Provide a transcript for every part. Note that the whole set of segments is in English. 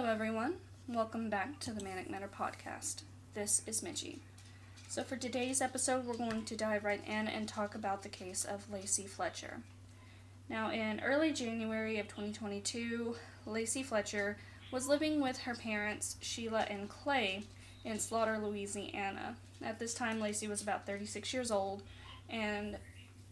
Hello everyone, welcome back to the Manic Matter podcast. This is Mitchie. So for today's episode, we're going to dive right in and talk about the case of Lacey Fletcher. Now in early January of 2022, Lacey Fletcher was living with her parents, Sheila and Clay, in Slaughter, Louisiana. At this time, Lacey was about 36 years old, and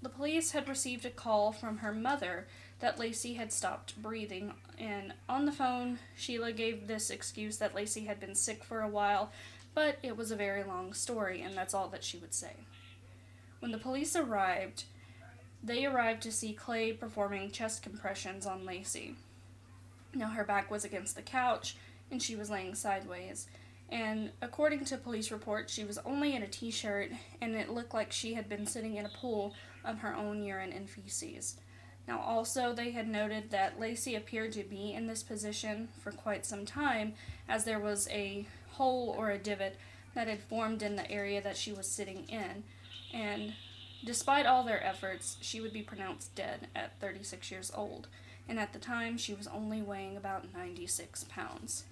the police had received a call from her mother that Lacey had stopped breathing, and on the phone, Sheila gave this excuse that Lacey had been sick for a while, but it was a very long story, and that's all that she would say. When the police arrived, they arrived to see Clay performing chest compressions on Lacey. Now, her back was against the couch, and she was laying sideways, and according to police reports, she was only in a t-shirt, and it looked like she had been sitting in a pool of her own urine and feces. Now also, they had noted that Lacey appeared to be in this position for quite some time, as there was a hole or a divot that had formed in the area that she was sitting in, and despite all their efforts, she would be pronounced dead at 36 years old, and at the time, she was only weighing about 96 pounds.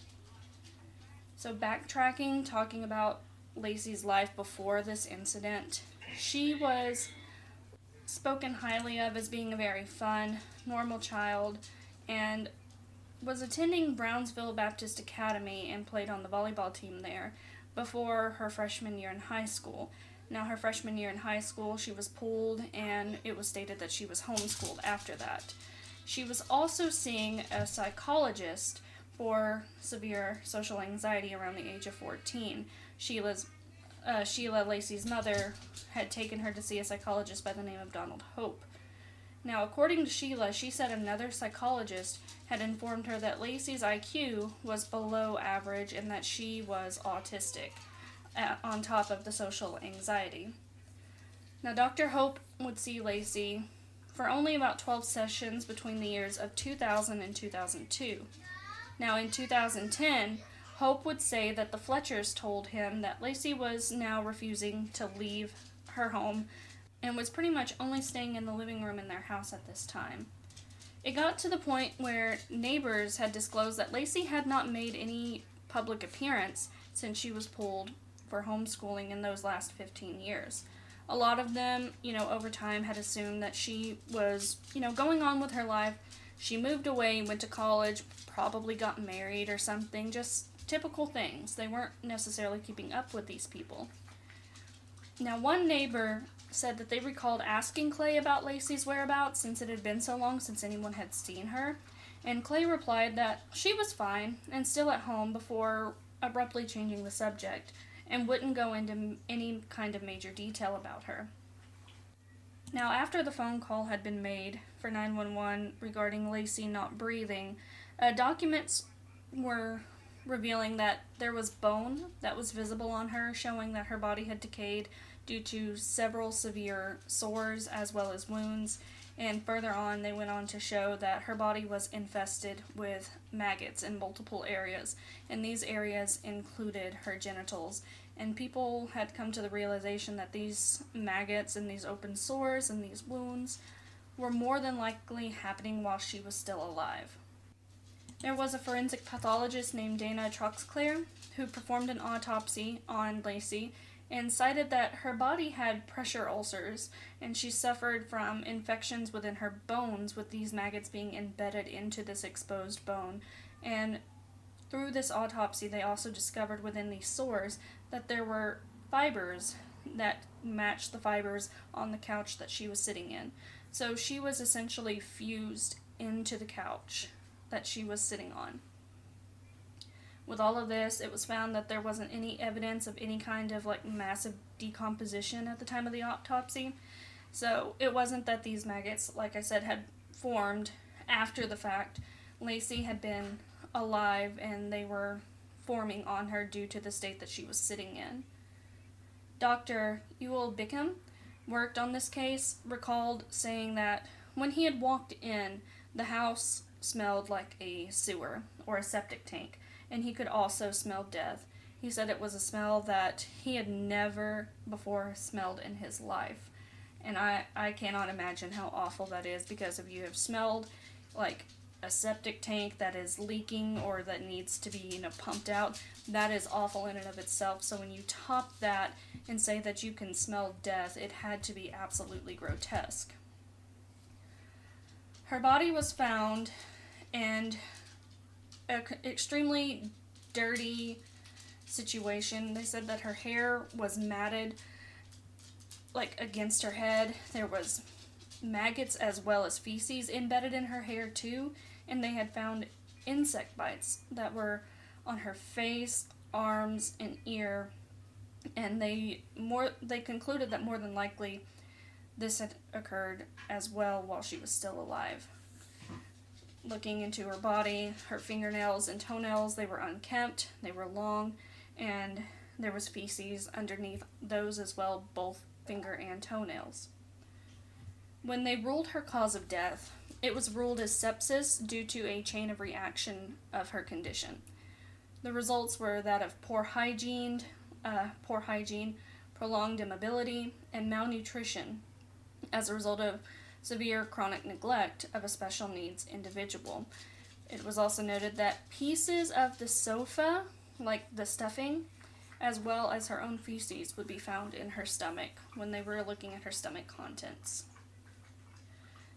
So backtracking, talking about Lacey's life before this incident, she was spoken highly of as being a very fun, normal child, and was attending Brownsville Baptist Academy and played on the volleyball team there before her freshman year in high school. Now, her freshman year in high school, she was pulled, and it was stated that she was homeschooled after that. She was also seeing a psychologist for severe social anxiety around the age of 14. Sheila, Lacey's mother, had taken her to see a psychologist by the name of Donald Hope. Now, according to Sheila, she said another psychologist had informed her that Lacey's IQ was below average and that she was autistic, on top of the social anxiety. Now, Dr. Hope would see Lacey for only about 12 sessions between the years of 2000 and 2002. Now, in 2010, Hope would say that the Fletchers told him that Lacey was now refusing to leave her home and was pretty much only staying in the living room in their house at this time. It got to the point where neighbors had disclosed that Lacey had not made any public appearance since she was pulled for homeschooling in those last 15 years. A lot of them, over time had assumed that she was, going on with her life. She moved away, went to college, probably got married or something, just typical things. They weren't necessarily keeping up with these people. Now, one neighbor said that they recalled asking Clay about Lacey's whereabouts since it had been so long since anyone had seen her, and Clay replied that she was fine and still at home before abruptly changing the subject, and wouldn't go into any kind of major detail about her. Now, after the phone call had been made for 911 regarding Lacey not breathing, documents were revealing that there was bone that was visible on her, showing that her body had decayed due to several severe sores as well as wounds, and further on they went on to show that her body was infested with maggots in multiple areas, and these areas included her genitals, and people had come to the realization that these maggots and these open sores and these wounds were more than likely happening while she was still alive. There was a forensic pathologist named Dana Troxclair who performed an autopsy on Lacey and cited that her body had pressure ulcers and she suffered from infections within her bones, with these maggots being embedded into this exposed bone. And through this autopsy, they also discovered within these sores that there were fibers that matched the fibers on the couch that she was sitting in. So she was essentially fused into the couch that she was sitting on. With all of this, it was found that there wasn't any evidence of any kind of massive decomposition at the time of the autopsy. So it wasn't that these maggots, like I said, had formed after the fact. Lacey had been alive and they were forming on her due to the state that she was sitting in. Dr. Ewell Bickham worked on this case, recalled saying that when he had walked in, the house smelled like a sewer or a septic tank, and he could also smell death. He said it was a smell that he had never before smelled in his life, and I cannot imagine how awful that is, because if you have smelled a septic tank that is leaking or that needs to be, pumped out, that is awful in and of itself. So when you top that and say that you can smell death, it had to be absolutely grotesque. Her body was found in an extremely dirty situation. They said that her hair was matted against her head. There was maggots as well as feces embedded in her hair too, and they had found insect bites that were on her face, arms, and ear, and they concluded that more than likely this had occurred as well while she was still alive. Looking into her body, her fingernails and toenails, they were unkempt, they were long, and there was feces underneath those as well, both finger and toenails. When they ruled her cause of death, it was ruled as sepsis due to a chain of reaction of her condition. The results were that of poor hygiene, prolonged immobility, and malnutrition as a result of severe chronic neglect of a special needs individual. It was also noted that pieces of the sofa, like the stuffing, as well as her own feces, would be found in her stomach when they were looking at her stomach contents.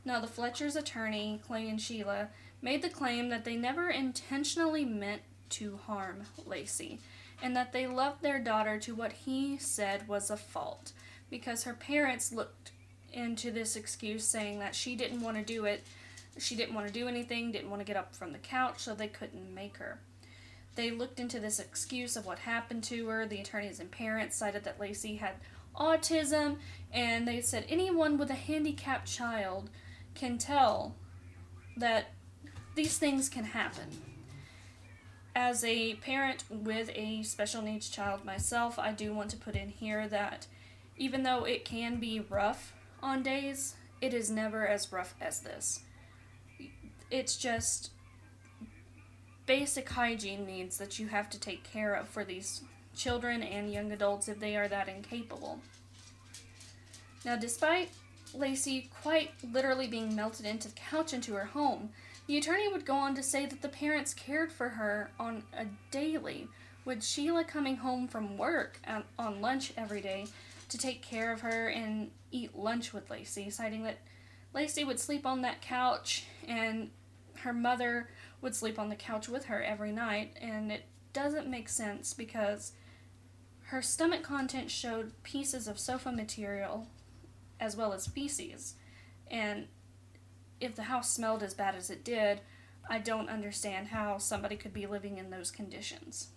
Now, the Fletcher's attorney, Clay and Sheila, made the claim that they never intentionally meant to harm Lacey, and that they loved their daughter to what he said was a fault, because her parents looked into this excuse saying that she didn't want to do it, she didn't want to do anything, didn't want to get up from the couch, so they couldn't make her. They looked into this excuse of what happened to her. The attorneys and parents cited that Lacey had autism, and they said anyone with a handicapped child can tell that these things can happen. As a parent with a special needs child myself, I do want to put in here that even though it can be rough on days, it is never as rough as this. It's just basic hygiene needs that you have to take care of for these children and young adults if they are that incapable. Now, despite Lacey quite literally being melted into the couch into her home, the attorney would go on to say that the parents cared for her on a daily, with Sheila coming home from work on lunch every day to take care of her and eat lunch with Lacey, citing that Lacey would sleep on that couch and her mother would sleep on the couch with her every night, and it doesn't make sense because her stomach content showed pieces of sofa material as well as feces, and if the house smelled as bad as it did, I don't understand how somebody could be living in those conditions.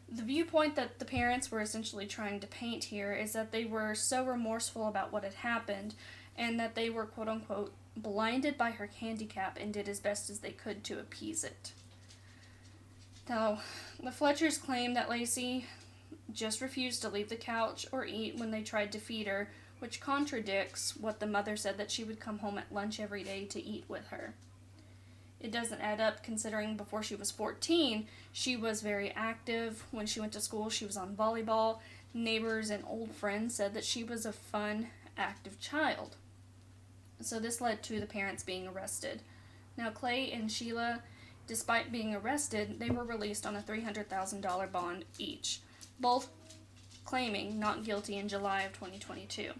The viewpoint that the parents were essentially trying to paint here is that they were so remorseful about what had happened and that they were quote-unquote blinded by her handicap and did as best as they could to appease it. Now, the Fletchers claim that Lacey just refused to leave the couch or eat when they tried to feed her, which contradicts what the mother said that she would come home at lunch every day to eat with her. It doesn't add up considering before she was 14, she was very active. When she went to school, she was on volleyball. Neighbors and old friends said that she was a fun, active child. So this led to the parents being arrested. Now, Clay and Sheila, despite being arrested, they were released on a $300,000 bond each, both claiming not guilty in July of 2022.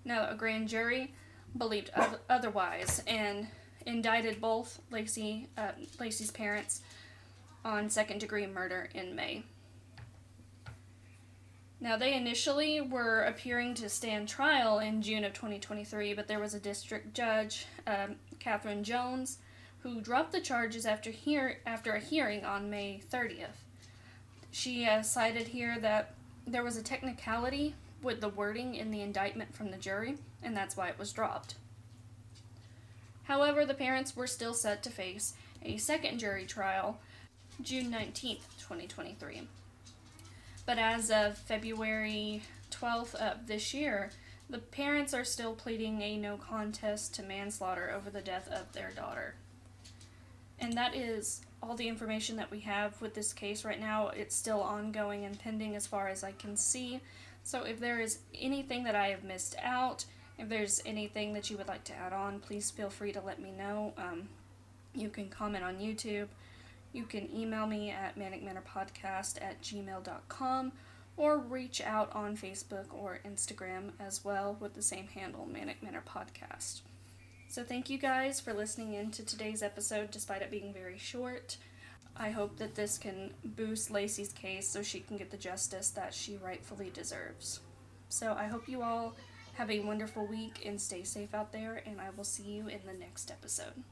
Now, a grand jury believed otherwise and indicted both Lacey's parents on second-degree murder in May. Now, they initially were appearing to stand trial in June of 2023, but there was a district judge, Catherine Jones, who dropped the charges after a hearing on May 30th. She cited here that there was a technicality with the wording in the indictment from the jury, and that's why it was dropped. However, the parents were still set to face a second jury trial June 19th, 2023. But as of February 12th of this year, the parents are still pleading a no contest to manslaughter over the death of their daughter. And that is all the information that we have with this case right now. It's still ongoing and pending as far as I can see. So if there is anything that I have missed out, If there's anything that you would like to add on, please feel free to let me know. You can comment on YouTube. You can email me at manicmanorpodcast@gmail.com or reach out on Facebook or Instagram as well with the same handle, Manic Manor Podcast. So thank you guys for listening in to today's episode despite it being very short. I hope that this can boost Lacey's case so she can get the justice that she rightfully deserves. So I hope you all have a wonderful week and stay safe out there, and I will see you in the next episode.